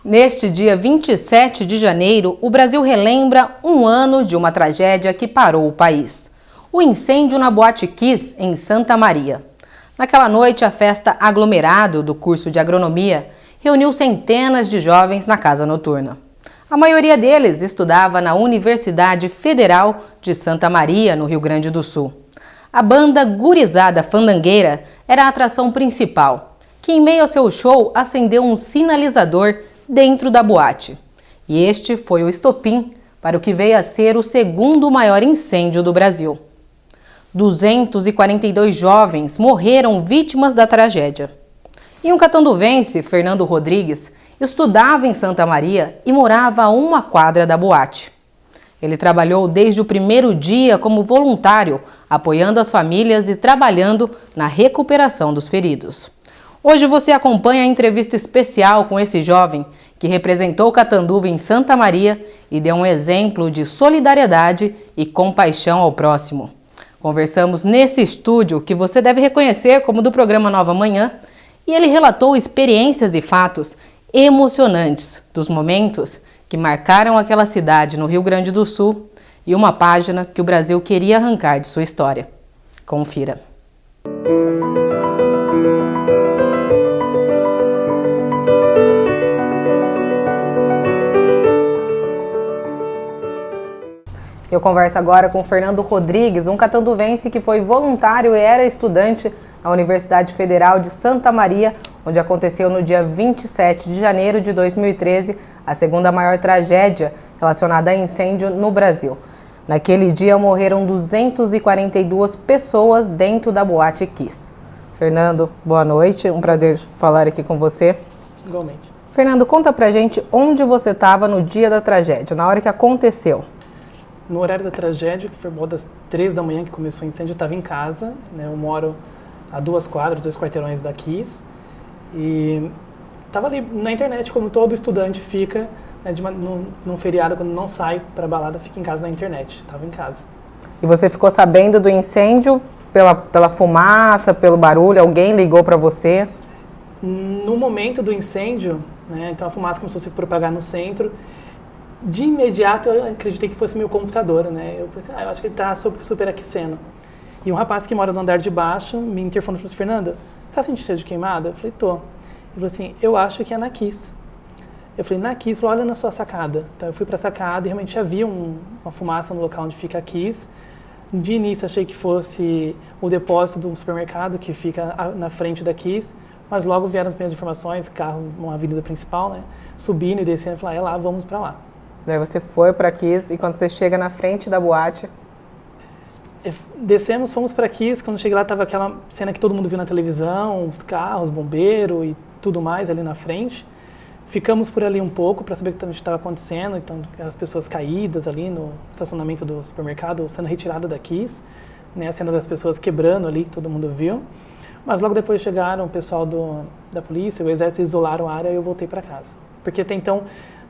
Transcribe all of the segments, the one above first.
Neste dia 27 de janeiro, o Brasil relembra um ano de uma tragédia que parou o país. O incêndio na Boate Kiss, em Santa Maria. Naquela noite, a festa aglomerado do curso de agronomia reuniu centenas de jovens na casa noturna. A maioria deles estudava na Universidade Federal de Santa Maria, no Rio Grande do Sul. A banda Gurizada Fandangueira era a atração principal, que em meio ao seu show acendeu um sinalizador dentro da boate. E este foi o estopim para o que veio a ser o segundo maior incêndio do Brasil. 242 jovens morreram vítimas da tragédia. E um catanduvense, Fernando Rodrigues, estudava em Santa Maria e morava a uma quadra da boate. Ele trabalhou desde o primeiro dia como voluntário, apoiando as famílias e trabalhando na recuperação dos feridos. Hoje você acompanha a entrevista especial com esse jovem que representou Catanduva em Santa Maria e deu um exemplo de solidariedade e compaixão ao próximo. Conversamos nesse estúdio que você deve reconhecer como do programa Nova Manhã e ele relatou experiências e fatos emocionantes dos momentos que marcaram aquela cidade no Rio Grande do Sul e uma página que o Brasil queria arrancar de sua história. Confira. Eu converso agora com Fernando Rodrigues, um catanduvense que foi voluntário e era estudante na Universidade Federal de Santa Maria, onde aconteceu no dia 27 de janeiro de 2013 a segunda maior tragédia relacionada a incêndio no Brasil. Naquele dia morreram 242 pessoas dentro da Boate Kiss. Fernando, boa noite, um prazer falar aqui com você. Igualmente. Fernando, conta pra gente onde você estava no dia da tragédia, na hora que aconteceu. No horário da tragédia, que foi por volta das 3 da manhã que começou o incêndio, eu estava em casa, né? Eu moro a 2 quadras, 2 quarteirões da Kiss, e estava ali na internet, como todo estudante fica, né, num feriado, quando não sai para balada, fica em casa na internet. Estava em casa. E você ficou sabendo do incêndio pela fumaça, pelo barulho? Alguém ligou para você? No momento do incêndio, né, então a fumaça começou a se propagar no centro. De imediato eu acreditei que fosse meu computador, né? Eu pensei, eu acho que ele está superaquecendo. E um rapaz que mora no andar de baixo me interfonou e falou assim: Fernanda, você está sentindo cheiro de queimada? Eu falei, tô. Ele falou assim, eu acho que é na Kiss. Eu falei, na Kiss? Ele falou, olha na sua sacada. Então eu fui para a sacada e realmente havia uma fumaça no local onde fica a Kiss. De início achei que fosse o depósito de um supermercado que fica na frente da Kiss, mas logo vieram as primeiras informações, carro numa avenida principal, né? Subindo e descendo, eu falei, é lá, vamos para lá. Daí você foi para Kiss e quando você chega na frente da boate... Descemos, fomos para Kiss, quando cheguei lá estava aquela cena que todo mundo viu na televisão, os carros, bombeiro e tudo mais ali na frente. Ficamos por ali um pouco para saber o que estava acontecendo, então as pessoas caídas ali no estacionamento do supermercado sendo retiradas da Kiss, né, a cena das pessoas quebrando ali, todo mundo viu. Mas logo depois chegaram o pessoal da polícia, o exército, isolaram a área e eu voltei para casa. Porque até então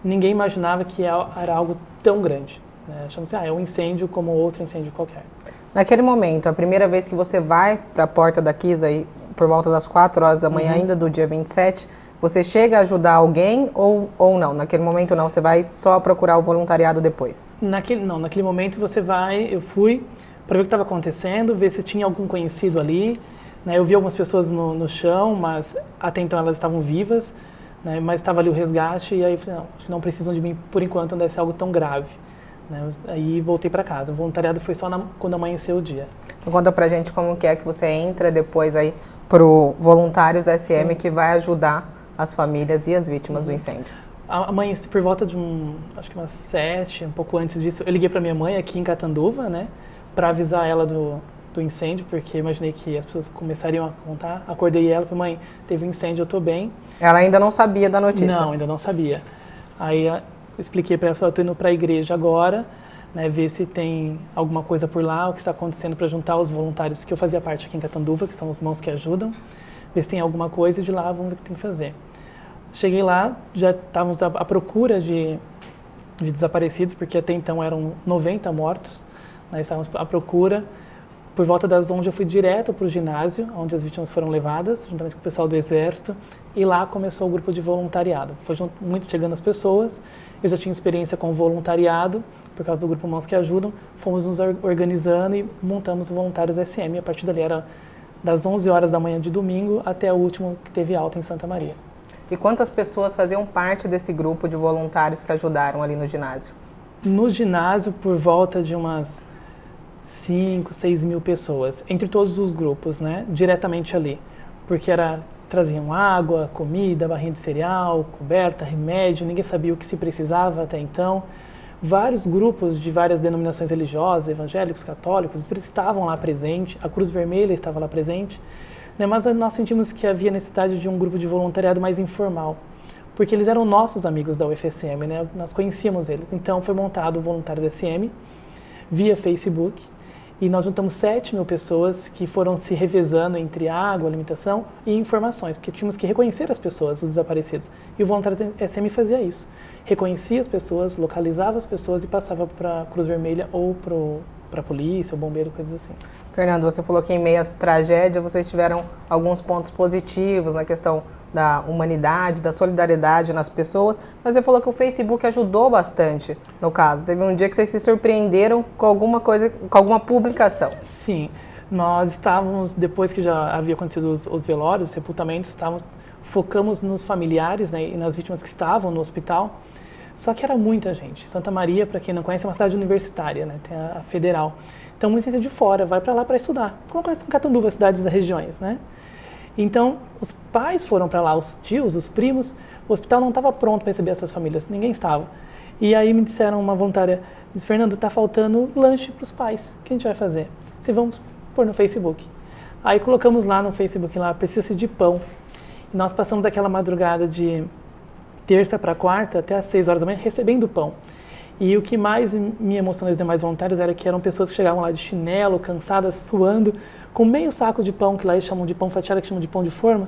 ninguém imaginava que era algo tão grande. Né? Achamos assim, é um incêndio como outro incêndio qualquer. Naquele momento, a primeira vez que você vai para a porta da Kiss, aí, por volta das 4 horas da manhã, ainda do dia 27, você chega a ajudar alguém ou não? Naquele momento não, você vai só procurar o voluntariado depois? Naquele momento você vai, eu fui para ver o que estava acontecendo, ver se tinha algum conhecido ali. Né? Eu vi algumas pessoas no chão, mas até então elas estavam vivas. Né, mas estava ali o resgate e aí eu falei, não, acho que não precisam de mim por enquanto, não deve ser algo tão grave. Né, aí voltei para casa. O voluntariado foi só quando amanheceu o dia. Então conta pra gente como que é que você entra depois aí pro Voluntários SM, sim, que vai ajudar as famílias e as vítimas do incêndio. Amanheci por volta de acho que umas 7, um pouco antes disso, eu liguei para minha mãe aqui em Catanduva, né, para avisar ela do incêndio, porque imaginei que as pessoas começariam a contar. Acordei ela e falei, mãe, teve um incêndio, eu tô bem. Ela ainda não sabia da notícia? Não, ainda não sabia. Aí eu expliquei para ela, falei, eu tô indo para a igreja agora, né, ver se tem alguma coisa por lá, o que está acontecendo para juntar os voluntários que eu fazia parte aqui em Catanduva, que são os irmãos que ajudam, ver se tem alguma coisa e de lá vamos ver o que tem que fazer. Cheguei lá, já estávamos à procura de desaparecidos, porque até então eram 90 mortos, né, estávamos à procura. Por volta das 11 eu fui direto para o ginásio, onde as vítimas foram levadas, juntamente com o pessoal do Exército, e lá começou o grupo de voluntariado. Foi muito chegando as pessoas, eu já tinha experiência com voluntariado, por causa do grupo Mãos que Ajudam, fomos nos organizando e montamos o Voluntários SM. A partir dali era das 11 horas da manhã de domingo até o último que teve alta em Santa Maria. E quantas pessoas faziam parte desse grupo de voluntários que ajudaram ali no ginásio? No ginásio, por volta de umas 5, 6 mil pessoas, entre todos os grupos, né, diretamente ali, porque traziam água, comida, barrinha de cereal, coberta, remédio, ninguém sabia o que se precisava até então. Vários grupos de várias denominações religiosas, evangélicos, católicos, eles estavam lá presentes, a Cruz Vermelha estava lá presente, né, mas nós sentimos que havia necessidade de um grupo de voluntariado mais informal, porque eles eram nossos amigos da UFSM, né, nós conhecíamos eles, então foi montado o Voluntários SM via Facebook, e nós juntamos 7 mil pessoas que foram se revezando entre água, alimentação e informações, porque tínhamos que reconhecer as pessoas, os desaparecidos. E o Voluntários SM fazia isso. Reconhecia as pessoas, localizava as pessoas e passava para a Cruz Vermelha ou para a polícia, o bombeiro, coisas assim. Fernando, você falou que em meio à tragédia vocês tiveram alguns pontos positivos na questão da humanidade, da solidariedade nas pessoas, mas você falou que o Facebook ajudou bastante no caso. Teve um dia que vocês se surpreenderam com alguma coisa, com alguma publicação. Sim, nós estávamos, depois que já havia acontecido os velórios, os sepultamentos, focamos nos familiares, né, e nas vítimas que estavam no hospital, só que era muita gente. Santa Maria, para quem não conhece, é uma cidade universitária, né, tem a Federal. Então muita gente de fora vai para lá para estudar, como acontece com Catanduva, cidades das regiões, né? Então, os pais foram para lá, os tios, os primos, o hospital não estava pronto para receber essas famílias, ninguém estava. E aí me disseram, uma voluntária, disse, Fernando, está faltando lanche para os pais, o que a gente vai fazer? Disse, vamos pôr no Facebook. Aí colocamos lá no Facebook, lá, precisa-se de pão. E nós passamos aquela madrugada de terça para quarta, até às 6 horas da manhã, recebendo pão. E o que mais me emocionou os demais voluntários era que eram pessoas que chegavam lá de chinelo, cansadas, suando, com meio saco de pão, que lá eles chamam de pão fatiado, que chamam de pão de forma.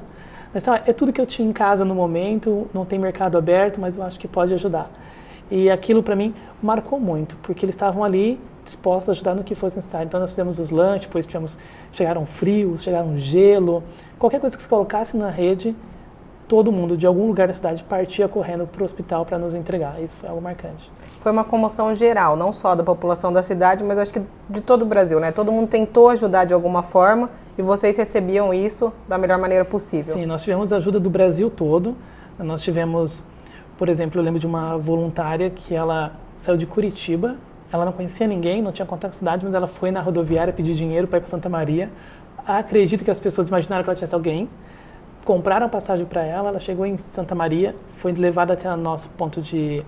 Mas, é tudo que eu tinha em casa no momento, não tem mercado aberto, mas eu acho que pode ajudar. E aquilo para mim marcou muito, porque eles estavam ali dispostos a ajudar no que fosse necessário. Então nós fizemos os lanches, depois chegaram frios, chegaram gelo, qualquer coisa que se colocasse na rede, todo mundo de algum lugar da cidade partia correndo para o hospital para nos entregar. Isso foi algo marcante. Foi uma comoção geral, não só da população da cidade, mas acho que de todo o Brasil, né? Todo mundo tentou ajudar de alguma forma e vocês recebiam isso da melhor maneira possível. Sim, nós tivemos ajuda do Brasil todo. Nós tivemos, por exemplo, eu lembro de uma voluntária que ela saiu de Curitiba, ela não conhecia ninguém, não tinha contato com a cidade, mas ela foi na rodoviária pedir dinheiro para ir para Santa Maria. Acredito que as pessoas imaginaram que ela tivesse alguém, compraram a passagem para ela, ela chegou em Santa Maria, foi levada até o nosso ponto de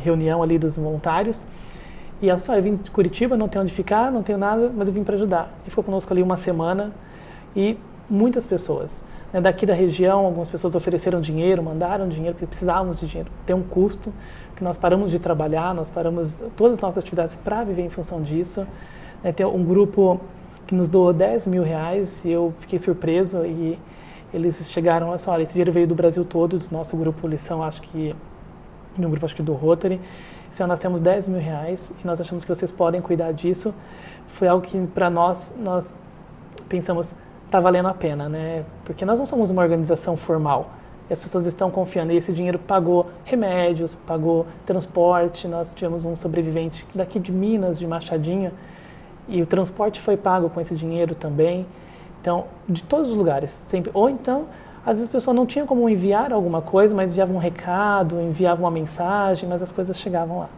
reunião ali dos voluntários, e ela disse, eu vim de Curitiba, não tenho onde ficar, não tenho nada, mas eu vim para ajudar. E ficou conosco ali uma semana, e muitas pessoas, né, daqui da região, algumas pessoas ofereceram dinheiro, mandaram dinheiro, porque precisávamos de dinheiro, tem um custo, que nós paramos de trabalhar, nós paramos todas as nossas atividades para viver em função disso, né, tem um grupo que nos doou 10 mil reais, e eu fiquei surpreso, e eles chegaram lá e falaram, olha, esse dinheiro veio do Brasil todo, do nosso grupo, eles são, acho que do Rotary, então nós temos 10 mil reais, e nós achamos que vocês podem cuidar disso. Foi algo que para nós pensamos, está valendo a pena, né? Porque nós não somos uma organização formal, e as pessoas estão confiando, e esse dinheiro pagou remédios, pagou transporte, nós tivemos um sobrevivente daqui de Minas, de Machadinho, e o transporte foi pago com esse dinheiro também. Então, de todos os lugares, sempre. Ou então, às vezes a pessoa não tinha como enviar alguma coisa, mas enviava um recado, enviava uma mensagem, mas as coisas chegavam lá.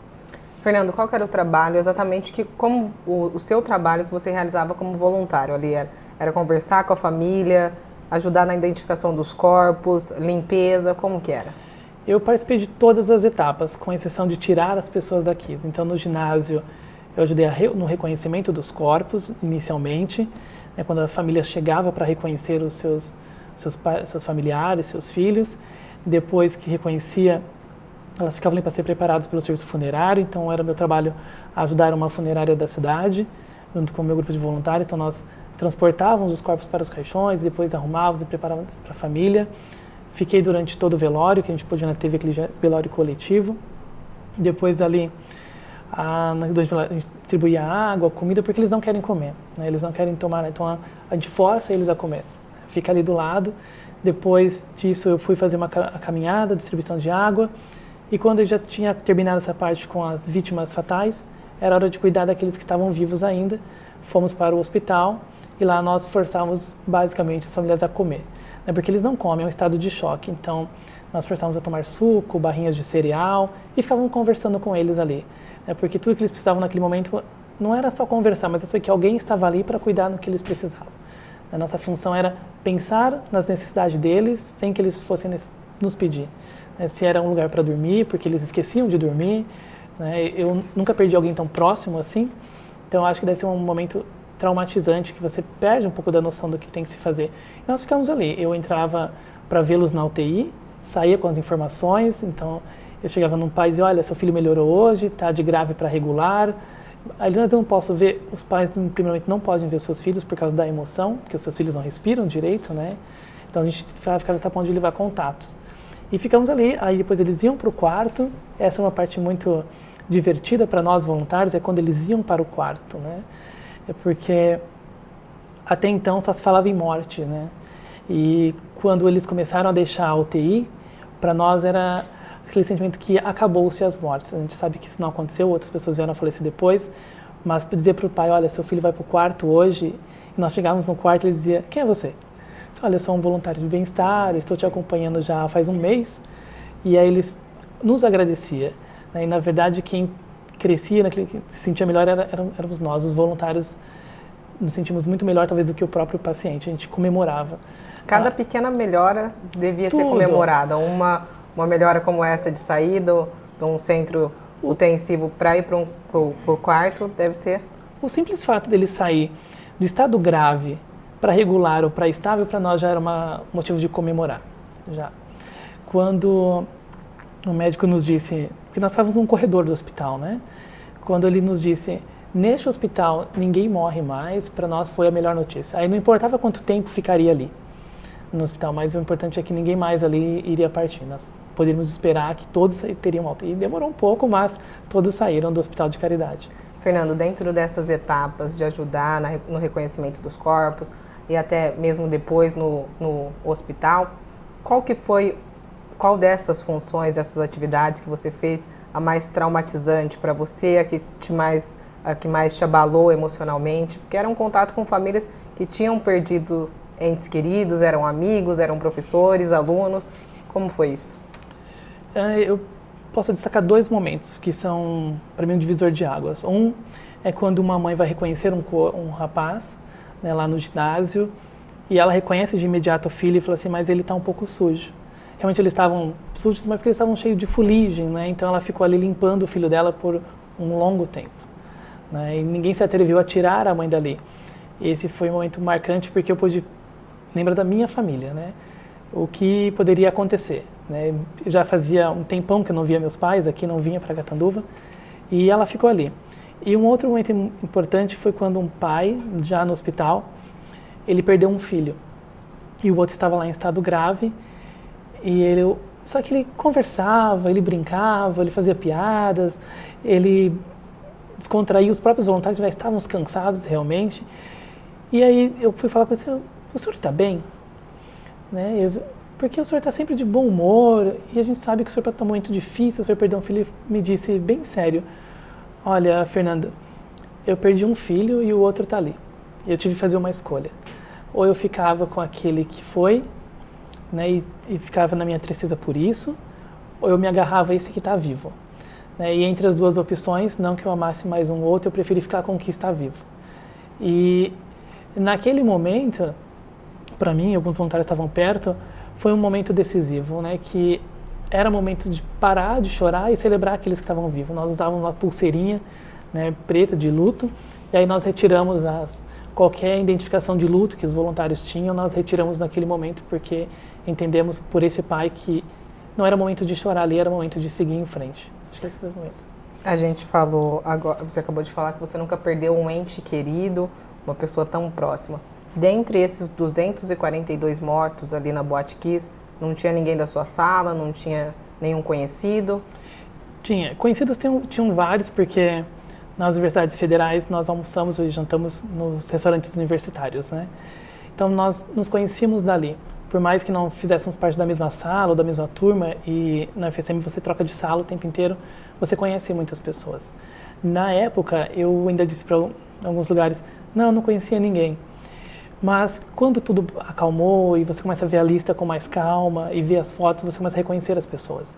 Fernando, qual que era o trabalho exatamente, como o seu trabalho que você realizava como voluntário ali? Era conversar com a família, ajudar na identificação dos corpos, limpeza, como que era? Eu participei de todas as etapas, com exceção de tirar as pessoas daqui. Então, no ginásio, eu ajudei no reconhecimento dos corpos, inicialmente, né, quando a família chegava para reconhecer os seus familiares, seus filhos. Depois que reconhecia, elas ficavam ali para ser preparadas pelo serviço funerário, então era meu trabalho ajudar uma funerária da cidade, junto com o meu grupo de voluntários. Então nós transportávamos os corpos para os caixões, depois arrumávamos e preparávamos para a família. Fiquei durante todo o velório, que a gente podia teve aquele velório coletivo. Depois ali, a gente distribuir a água, comida, porque eles não querem comer, né? Eles não querem tomar, então a gente força eles a comer. Fica ali do lado. Depois disso eu fui fazer a caminhada, distribuição de água, e quando eu já tinha terminado essa parte com as vítimas fatais, era hora de cuidar daqueles que estavam vivos ainda. Fomos para o hospital e lá nós forçávamos basicamente as famílias a comer, né? Porque eles não comem, é um estado de choque, então nós forçávamos a tomar suco, barrinhas de cereal e ficávamos conversando com eles ali, né? Porque tudo que eles precisavam naquele momento não era só conversar, mas saber que alguém estava ali para cuidar do que eles precisavam. A nossa função era pensar nas necessidades deles sem que eles fossem nos pedir, né? Se era um lugar para dormir, porque eles esqueciam de dormir, né? Eu nunca perdi alguém tão próximo assim, então acho que deve ser um momento traumatizante, que você perde um pouco da noção do que tem que se fazer. E nós ficamos ali, eu entrava para vê-los na UTI, saía com as informações, então eu chegava num pai e dizia, olha, seu filho melhorou hoje, está de grave para regular. Ali eu não posso ver, os pais primeiramente não podem ver os seus filhos por causa da emoção, porque os seus filhos não respiram direito, né? Então a gente ficava nessa ponto de levar contatos. E ficamos ali, aí depois eles iam para o quarto, essa é uma parte muito divertida para nós voluntários, é quando eles iam para o quarto, né? É porque até então só se falava em morte, né? E quando eles começaram a deixar a UTI, para nós era aquele sentimento que acabou-se as mortes. A gente sabe que isso não aconteceu, outras pessoas vieram a falecer depois, mas para dizer para o pai, olha, seu filho vai para o quarto hoje, e nós chegávamos no quarto e ele dizia, quem é você? Eu disse, olha, eu sou um voluntário de bem-estar, estou te acompanhando já faz um mês, e aí eles nos agradecia, né? E na verdade quem crescia, que se sentia melhor éramos nós, os voluntários. Nos sentimos muito melhor talvez do que o próprio paciente, a gente comemorava. Cada pequena melhora devia ser comemorada. Uma melhora como essa de sair de um centro intensivo para ir para o quarto deve ser? O simples fato dele sair do estado grave para regular ou para estável, para nós já era um motivo de comemorar. Já. Quando o médico nos disse, porque nós estávamos num corredor do hospital, né? Quando ele nos disse, neste hospital ninguém morre mais, para nós foi a melhor notícia. Aí não importava quanto tempo ficaria ali no hospital, mas o importante é que ninguém mais ali iria partir. Nós poderíamos esperar que todos teriam alta. E demorou um pouco, mas todos saíram do Hospital de Caridade. Fernando, dentro dessas etapas de ajudar no reconhecimento dos corpos e até mesmo depois no hospital, qual dessas funções, dessas atividades que você fez a mais traumatizante para você, a que mais te abalou emocionalmente? Porque era um contato com famílias que tinham perdido entes queridos, eram amigos, eram professores, alunos. Como foi isso? Eu posso destacar dois momentos que são, para mim, um divisor de águas. Um é quando uma mãe vai reconhecer um rapaz, né, lá no ginásio, e ela reconhece de imediato o filho e fala assim, mas ele está um pouco sujo. Realmente eles estavam sujos, mas porque eles estavam cheios de fuligem, né? Então ela ficou ali limpando o filho dela por um longo tempo, né? E ninguém se atreveu a tirar a mãe dali. E esse foi um momento marcante porque eu pude lembrar da minha família, né? O que poderia acontecer, né? Eu já fazia um tempão que eu não via meus pais aqui, não vinha para Catanduva, e ela ficou ali. E um outro momento importante foi quando um pai, já no hospital, ele perdeu um filho. E o outro estava lá em estado grave, só que ele conversava, ele brincava, ele fazia piadas, ele descontraía, os próprios voluntários já estavam cansados realmente. E aí eu fui falar para ele, o senhor está bem? Né? Porque o senhor está sempre de bom humor, e a gente sabe que o senhor está num momento difícil, o senhor perdeu um filho. Ele me disse bem sério, olha, Fernando, eu perdi um filho e o outro está ali. Eu tive que fazer uma escolha. Ou eu ficava com aquele que foi, né, e ficava na minha tristeza por isso, ou eu me agarrava a esse que está vivo. Né? E entre as duas opções, não que eu amasse mais um ou outro, eu preferi ficar com o que está vivo. E naquele momento, para mim, alguns voluntários estavam perto, foi um momento decisivo, né, que era momento de parar de chorar e celebrar aqueles que estavam vivos. Nós usávamos uma pulseirinha, né, preta de luto, e aí nós retiramos qualquer identificação de luto que os voluntários tinham, nós retiramos naquele momento, porque entendemos por esse pai que não era momento de chorar ali, era momento de seguir em frente. Acho que esses dois momentos. A gente falou, agora, você acabou de falar que você nunca perdeu um ente querido, uma pessoa tão próxima. Dentre esses 242 mortos ali na Boate Kiss, não tinha ninguém da sua sala, não tinha nenhum conhecido? Tinha. Conhecidos tinham vários, porque nas universidades federais, nós almoçamos e jantamos nos restaurantes universitários, né? Então, nós nos conhecíamos dali. Por mais que não fizéssemos parte da mesma sala ou da mesma turma, e na UFSM você troca de sala o tempo inteiro, você conhece muitas pessoas. Na época, eu ainda disse para alguns lugares, não conhecia ninguém. Mas quando tudo acalmou e você começa a ver a lista com mais calma e ver as fotos, você começa a reconhecer as pessoas.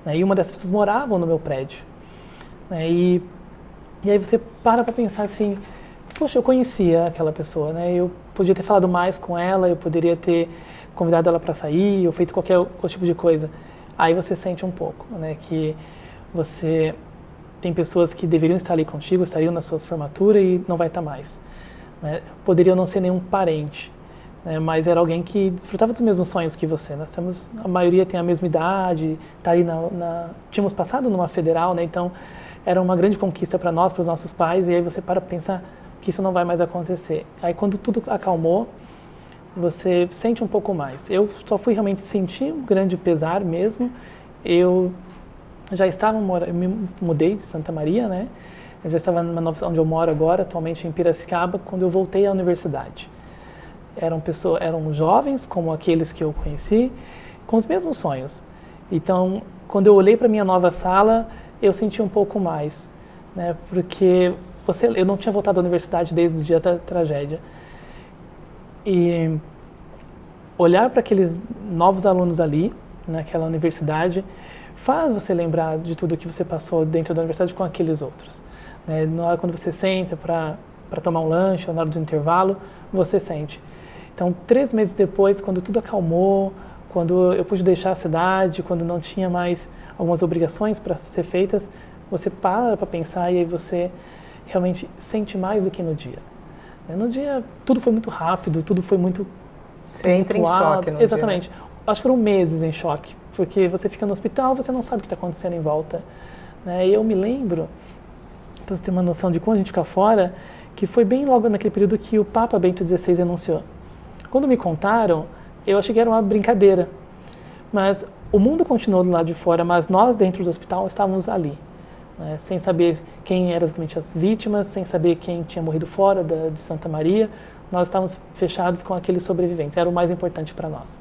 Né? E uma dessas pessoas moravam no meu prédio. Né? E aí você para pensar assim, poxa, eu conhecia aquela pessoa, né? Eu podia ter falado mais com ela, eu poderia ter convidado ela para sair ou feito qualquer outro tipo de coisa. Aí você sente um pouco, né? Que você tem pessoas que deveriam estar ali contigo, estariam nas suas formaturas e não vai estar mais. Né? Poderia não ser nenhum parente, né? Mas era alguém que desfrutava dos mesmos sonhos que você. Nós temos, a maioria tem a mesma idade, tá ali tínhamos passado numa federal, né? Então era uma grande conquista para nós, para os nossos pais, e aí você para pensar que isso não vai mais acontecer. Aí quando tudo acalmou, você sente um pouco mais. Eu só fui realmente sentir um grande pesar mesmo. Eu já estava, eu me mudei de Santa Maria, né? Eu já estava onde eu moro agora, atualmente em Piracicaba, quando eu voltei à universidade. Eram jovens, como aqueles que eu conheci, com os mesmos sonhos. Então, quando eu olhei para a minha nova sala, eu senti um pouco mais, né? Porque eu não tinha voltado à universidade desde o dia da tragédia. E olhar para aqueles novos alunos ali, naquela universidade, faz você lembrar de tudo que você passou dentro da universidade com aqueles outros. Né? Na hora quando você senta para tomar um lanche, ou na hora do intervalo, você sente. Então, 3 meses depois, quando tudo acalmou, quando eu pude deixar a cidade, quando não tinha mais algumas obrigações para ser feitas, você para pensar e aí você realmente sente mais do que no dia. No dia, tudo foi muito rápido, tudo foi muito Você entra em choque no Exatamente. dia, né? Acho que foram meses em choque, porque você fica no hospital, você não sabe o que está acontecendo em volta. Né? E eu me lembro, para você ter uma noção de como a gente fica fora, que foi bem logo naquele período que o Papa Bento XVI anunciou. Quando me contaram, eu achei que era uma brincadeira. Mas o mundo continuou do lado de fora, mas nós dentro do hospital estávamos ali. Né, sem saber quem eram exatamente as vítimas, sem saber quem tinha morrido fora de Santa Maria, nós estávamos fechados com aqueles sobreviventes, era o mais importante para nós.